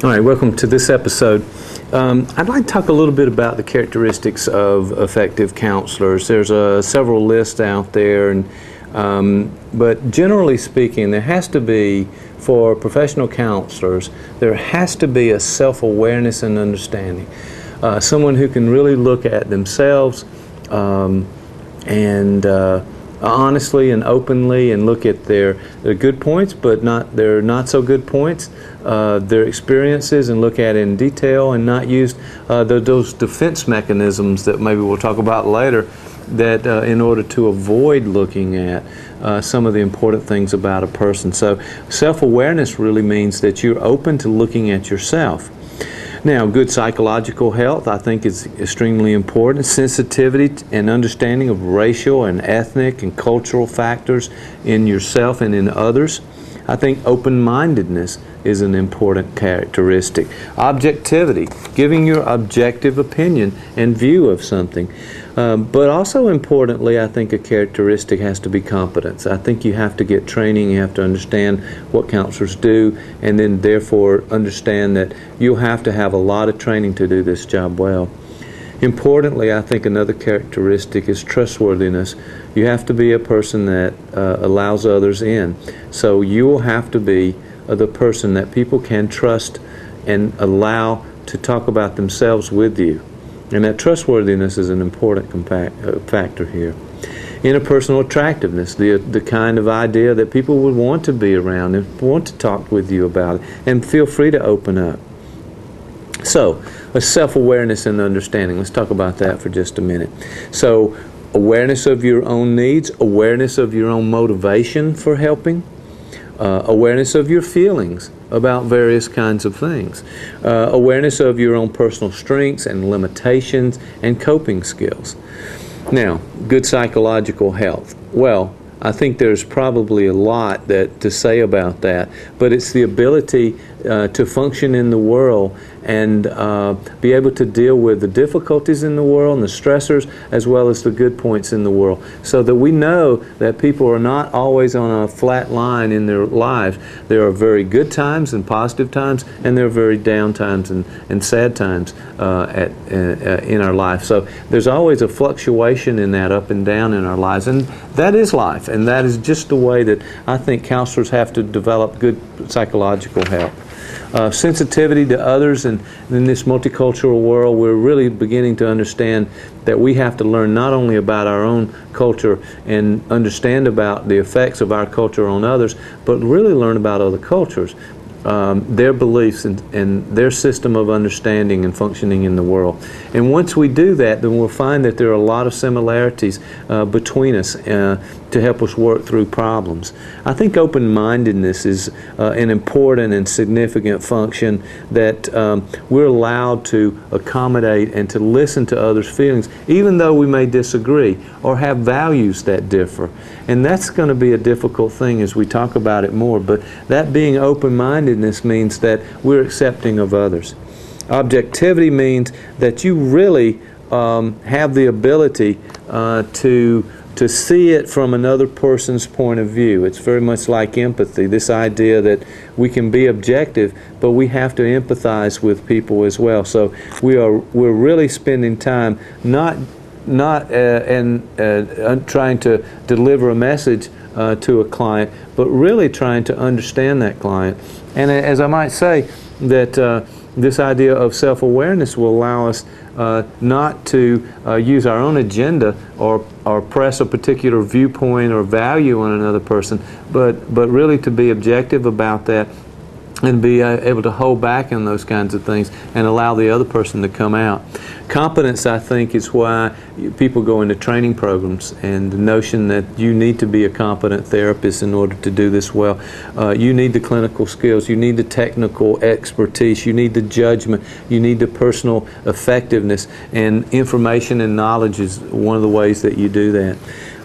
All right, welcome to this episode. I'd like to talk a little bit about the characteristics of effective counselors. There's several lists out there, but generally speaking, there has to be, for professional counselors, there has to be a self-awareness and understanding. Someone who can really look at themselves and honestly and openly and look at their good points, but not their not so good points, their experiences, and look at it in detail, and not use those defense mechanisms that maybe we'll talk about later, that in order to avoid looking at some of the important things about a person. So self-awareness really means that you're open to looking at yourself. Now, good psychological health, I think, is extremely important. Sensitivity and understanding of racial and ethnic and cultural factors in yourself and in others. I think open-mindedness is an important characteristic. Objectivity, giving your objective opinion and view of something. But also importantly, I think a characteristic has to be competence. I think you have to get training, you have to understand what counselors do, and then therefore understand that you'll have to have a lot of training to do this job well. Importantly, I think another characteristic is trustworthiness. You have to be a person that allows others in. So you will have to be the person that people can trust and allow to talk about themselves with you. And that trustworthiness is an important factor here. Interpersonal attractiveness, the kind of idea that people would want to be around and want to talk with you about it, and feel free to open up. So, self-awareness and understanding. Let's talk about that for just a minute. So, awareness of your own needs, awareness of your own motivation for helping, awareness of your feelings about various kinds of things, awareness of your own personal strengths and limitations and coping skills. Now, good psychological health. Well, I think there's probably a lot to say about that, but it's the ability to function in the world and be able to deal with the difficulties in the world and the stressors, as well as the good points in the world, so that we know that people are not always on a flat line in their lives. There are very good times and positive times, and there are very down times and sad times in our life. So there's always a fluctuation in that, up and down in our lives, and that is life, and that is just the way that I think counselors have to develop good psychological health. Sensitivity to others, and in this multicultural world, we're really beginning to understand that we have to learn not only about our own culture and understand about the effects of our culture on others, but really learn about other cultures, their beliefs and their system of understanding and functioning in the world. And once we do that, then we'll find that there are a lot of similarities between us to help us work through problems. I think open-mindedness is an important and significant function, that we're allowed to accommodate and to listen to others' feelings, even though we may disagree or have values that differ. And that's going to be a difficult thing as we talk about it more, but that being open-mindedness means that we're accepting of others. Objectivity means that you really have the ability to see it from another person's point of view. It's very much like empathy, this idea that we can be objective, but we have to empathize with people as well. So we're really spending time not trying to deliver a message to a client, but really trying to understand that client. And as I might say, that this idea of self-awareness will allow us not to use our own agenda or press a particular viewpoint or value on another person, but really to be objective about that and be able to hold back on those kinds of things and allow the other person to come out. Competence, I think, is why people go into training programs, and the notion that you need to be a competent therapist in order to do this well. You need the clinical skills, you need the technical expertise, you need the judgment, you need the personal effectiveness, and information and knowledge is one of the ways that you do that.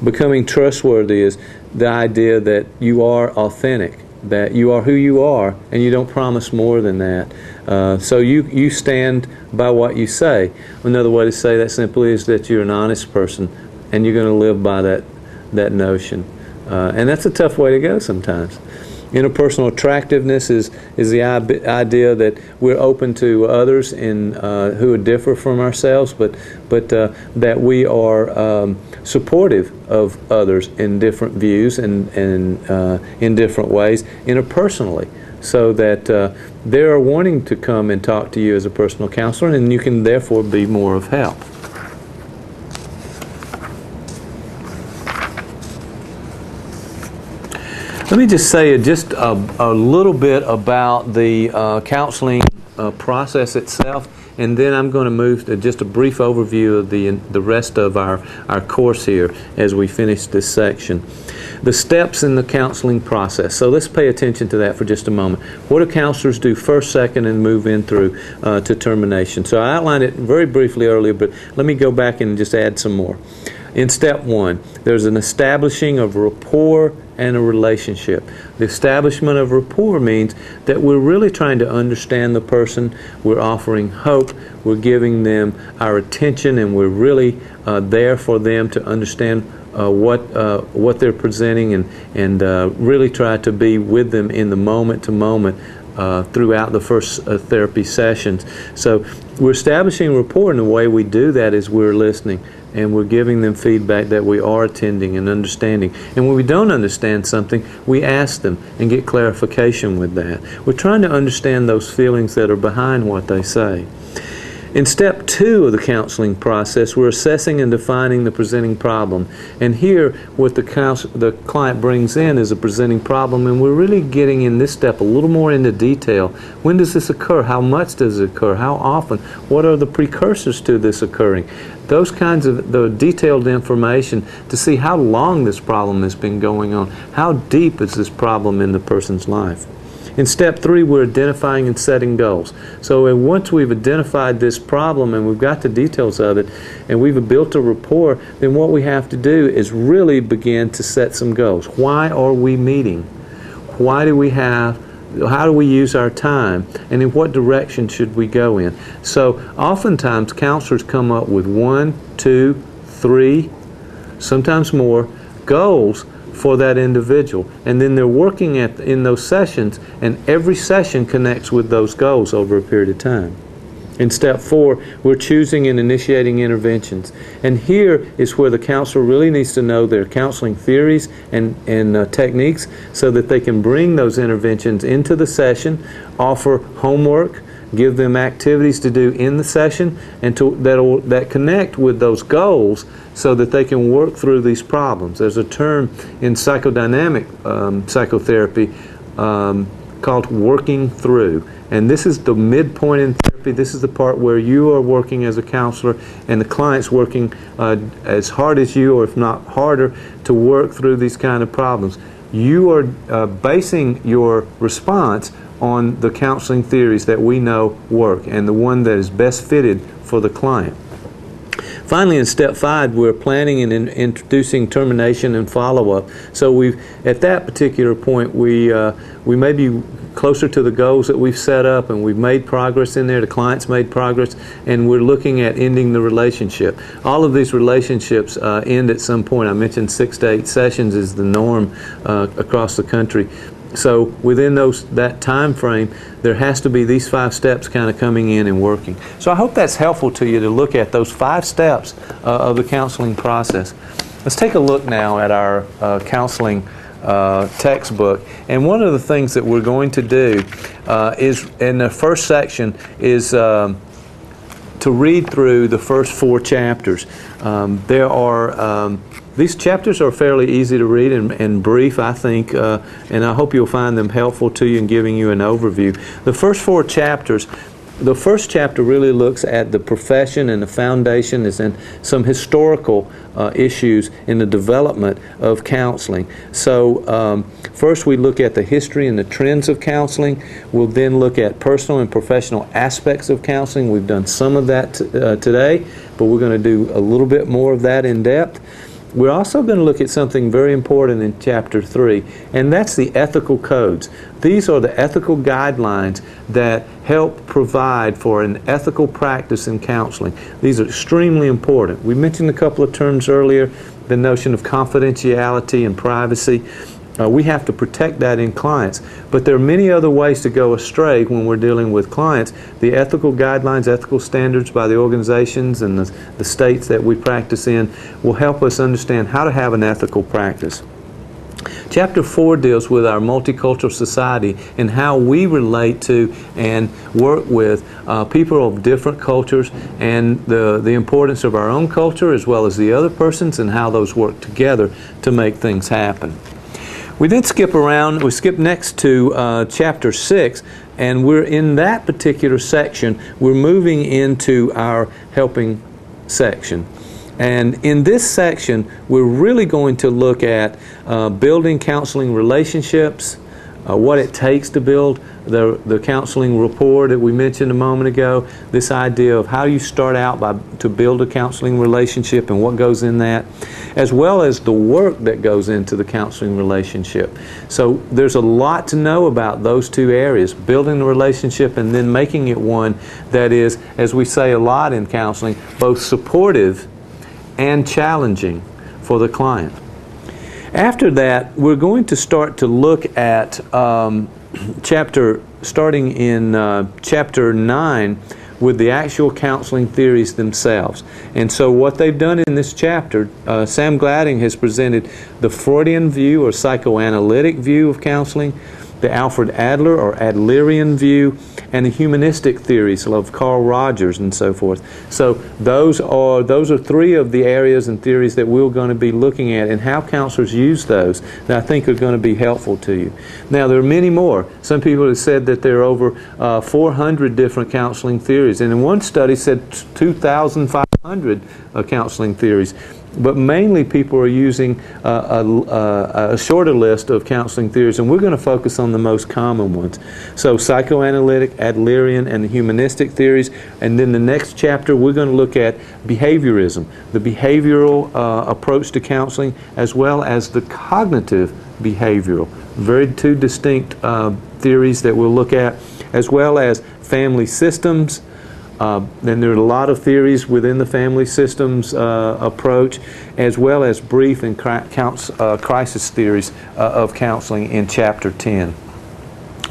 Becoming trustworthy is the idea that you are authentic, that you are who you are, and you don't promise more than that. So you stand by what you say. Another way to say that simply is that you're an honest person, and you're going to live by that notion. And that's a tough way to go sometimes. Interpersonal attractiveness is the idea that we're open to others who differ from ourselves, but that we are supportive of others in different views and in different ways interpersonally, so that they are wanting to come and talk to you as a personal counselor, and you can therefore be more of help. Let me just say just a little bit about the counseling process itself, and then I'm going to move to just a brief overview of the rest of our course here as we finish this section. The steps in the counseling process. So let's pay attention to that for just a moment. What do counselors do first, second, and move in through to termination? So I outlined it very briefly earlier, but let me go back and just add some more. In step one, there's an establishing of rapport and a relationship. The establishment of rapport means that we're really trying to understand the person, we're offering hope, we're giving them our attention, and we're really there for them to understand what they're presenting, and really try to be with them in the moment to moment throughout the first therapy sessions. So we're establishing rapport, and the way we do that is we're listening, and we're giving them feedback that we are attending and understanding. And when we don't understand something, we ask them and get clarification with that. We're trying to understand those feelings that are behind what they say. In step two of the counseling process, we're assessing and defining the presenting problem. And here, what the client brings in is a presenting problem, and we're really getting in this step a little more into detail. When does this occur? How much does it occur? How often? What are the precursors to this occurring? Those kinds of the detailed information to see how long this problem has been going on. How deep is this problem in the person's life? In step three, we're identifying and setting goals. So once we've identified this problem and we've got the details of it and we've built a rapport, then what we have to do is really begin to set some goals. Why are we meeting? How do we use our time? And in what direction should we go in? So oftentimes counselors come up with 1, 2, 3, sometimes more goals for that individual, and then they're working in those sessions, and every session connects with those goals over a period of time. In step four, we're choosing and initiating interventions, and here is where the counselor really needs to know their counseling theories and techniques, so that they can bring those interventions into the session, offer homework, give them activities to do in the session, and that connect with those goals, so that they can work through these problems. There's a term in psychodynamic psychotherapy called working through, and this is the midpoint in therapy. This is the part where you are working as a counselor and the client's working as hard as you, or if not harder, to work through these kind of problems. You are basing your response on the counseling theories that we know work, and the one that is best fitted for the client. Finally, in step five, we're planning and introducing termination and follow-up. So at that particular point, we may be closer to the goals that we've set up, and we've made progress in there, the client's made progress, and we're looking at ending the relationship. All of these relationships end at some point. I mentioned 6 to 8 sessions is the norm across the country. So within that time frame, there has to be these 5 steps kind of coming in and working. So I hope that's helpful to you to look at those 5 steps of the counseling process. Let's take a look now at our counseling textbook. And one of the things that we're going to do is, in the first section, is to read through the first 4 chapters. These chapters are fairly easy to read and brief, I think, and I hope you'll find them helpful to you in giving you an overview. The first 4 chapters, the first chapter really looks at the profession and the foundation, and some historical issues in the development of counseling. So first we look at the history and the trends of counseling. We'll then look at personal and professional aspects of counseling. We've done some of that today, but we're going to do a little bit more of that in depth. We're also going to look at something very important in Chapter 3, and that's the ethical codes. These are the ethical guidelines that help provide for an ethical practice in counseling. These are extremely important. We mentioned a couple of terms earlier, the notion of confidentiality and privacy. We have to protect that in clients. But there are many other ways to go astray when we're dealing with clients. The ethical guidelines, ethical standards by the organizations and the states that we practice in will help us understand how to have an ethical practice. Chapter 4 deals with our multicultural society and how we relate to and work with people of different cultures, and the importance of our own culture as well as the other person's, and how those work together to make things happen. We then skip next to Chapter 6, and we're in that particular section. We're moving into our helping section. And in this section, we're really going to look at building counseling relationships, what it takes to build the counseling rapport that we mentioned a moment ago, this idea of how you start out to build a counseling relationship and what goes in that, as well as the work that goes into the counseling relationship. So there's a lot to know about those two areas, building the relationship and then making it one that is, as we say a lot in counseling, both supportive and challenging for the client. After that, we're going to start to look at starting in Chapter 9 with the actual counseling theories themselves. And so what they've done in this chapter, Sam Gladding has presented the Freudian view or psychoanalytic view of counseling, the Alfred Adler or Adlerian view, and the humanistic theories of Carl Rogers and so forth. So those are three of the areas and theories that we're going to be looking at, and how counselors use those that I think are going to be helpful to you. Now, there are many more. Some people have said that there are over 400 different counseling theories, and in one study said 2,500 counseling theories. But mainly people are using a shorter list of counseling theories, and we're going to focus on the most common ones. So psychoanalytic, Adlerian, and the humanistic theories. And then the next chapter we're going to look at behaviorism, the behavioral approach to counseling, as well as the cognitive behavioral. Very two distinct theories that we'll look at, as well as family systems. Then there are a lot of theories within the family systems approach, as well as brief and crisis theories of counseling in Chapter 10.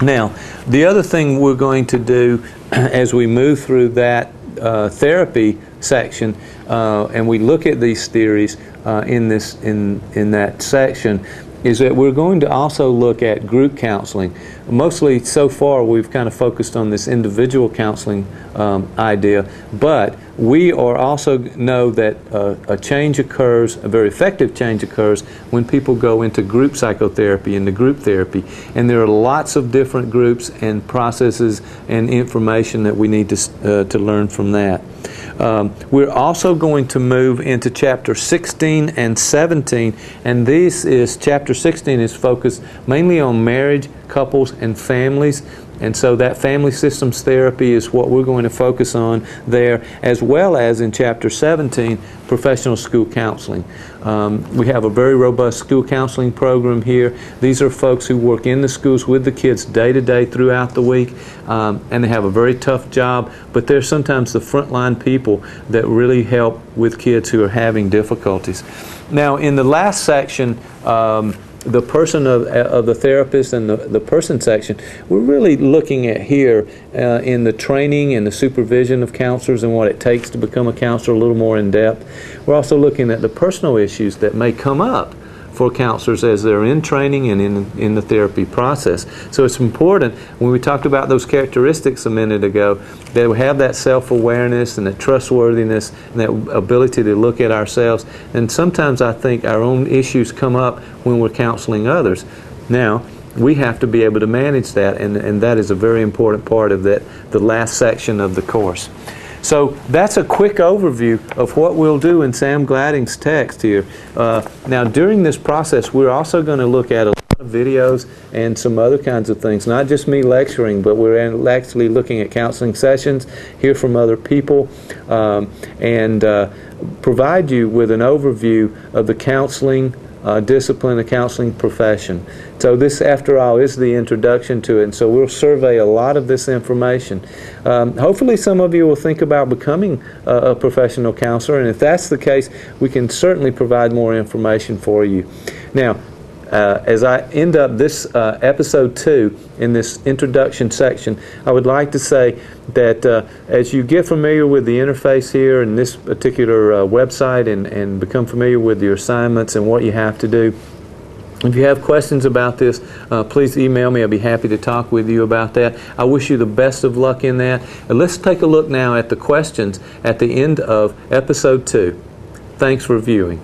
Now, the other thing we're going to do as we move through that therapy section, and we look at these theories in that section, is that we're going to also look at group counseling. Mostly so far we've kind of focused on this individual counseling idea, but we are also know that a change occurs, a very effective change occurs when people go into group psychotherapy, into group therapy, and there are lots of different groups and processes and information that we need to learn from that. We're also going to move into Chapter 16 and 17, and Chapter 16 is focused mainly on marriage, couples, and families. And so that family systems therapy is what we're going to focus on there, as well as in Chapter 17, professional school counseling. We have a very robust school counseling program here. These are folks who work in the schools with the kids day to day throughout the week, and they have a very tough job, but they're sometimes the frontline people that really help with kids who are having difficulties. Now, in the last section, the person of the therapist and the person section, we're really looking at here in the training and the supervision of counselors and what it takes to become a counselor a little more in depth. We're also looking at the personal issues that may come up for counselors as they're in training and in the therapy process. So it's important, when we talked about those characteristics a minute ago, that we have that self-awareness and that trustworthiness and that ability to look at ourselves. And sometimes I think our own issues come up when we're counseling others. Now, we have to be able to manage that, and that is a very important part of the last section of the course. So that's a quick overview of what we'll do in Sam Gladding's text here. Now, during this process, we're also going to look at a lot of videos and some other kinds of things, not just me lecturing, but we're actually looking at counseling sessions, hear from other people, and provide you with an overview of the counseling discipline, the counseling profession. So this, after all, is the introduction to it, and so we'll survey a lot of this information. Hopefully some of you will think about becoming a professional counselor, and if that's the case, we can certainly provide more information for you. Now, As I end up this episode 2 in this introduction section, I would like to say that as you get familiar with the interface here and this particular website and become familiar with your assignments and what you have to do, if you have questions about this, please email me. I'll be happy to talk with you about that. I wish you the best of luck in that. And let's take a look now at the questions at the end of episode 2. Thanks for viewing.